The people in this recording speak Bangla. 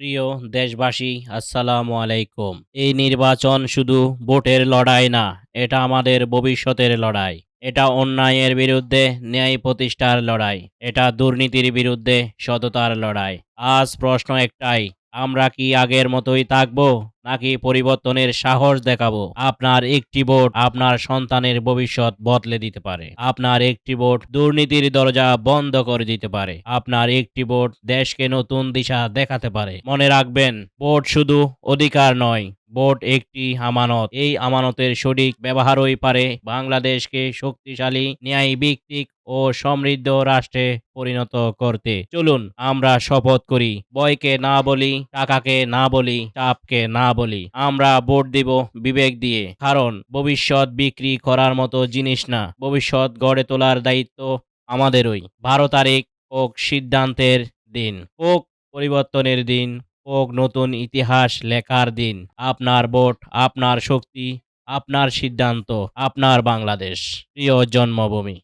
প্রিয় দেশবাসী, আসসালামু আলাইকুম। এই নির্বাচন শুধু ভোটের লড়াই না, এটা আমাদের ভবিষ্যতের লড়াই। এটা অন্যায়ের বিরুদ্ধে ন্যায় প্রতিষ্ঠার লড়াই। এটা দুর্নীতির বিরুদ্ধে সততার লড়াই। আজ প্রশ্ন একটাই, আমরা কি আগের মতোই থাকবো নাকি পরিবর্তনের সাহস দেখাবো? আপনার একটি ভোট আপনার সন্তানের ভবিষ্যৎ বদলে দিতে পারে। আপনার একটি ভোট দুর্নীতির দরজা বন্ধ করে দিতে পারে। আপনার একটি ভোট দেশকে নতুন দিশা দেখাতে পারে। মনে রাখবেন, ভোট শুধু অধিকার নয়, ভোট একটি আমানত। এই আমানতের সঠিক ব্যবহারই পারে বাংলাদেশকে শক্তিশালী, ন্যায়ভিত্তিক ও সমৃদ্ধ রাষ্ট্রে পরিণত করতে। চলুন আমরা শপথ করি, ভয়কে না বলি, টাকাকে না বলি, চাপকে না বলি। আমরা ভোট দিব বিবেক দিয়ে, কারণ ভবিষ্যৎ বিক্রি করার মতো জিনিস না। ভবিষ্যৎ গড়ে তোলার দায়িত্ব আমাদেরই। 12 তারিখ হোক সিদ্ধান্তের দিন, হোক পরিবর্তনের দিন, হোক নতুন ইতিহাস লেখার দিন। আপনার ভোট, আপনার শক্তি, আপনার সিদ্ধান্ত, আপনার বাংলাদেশ। প্রিয় জন্মভূমি।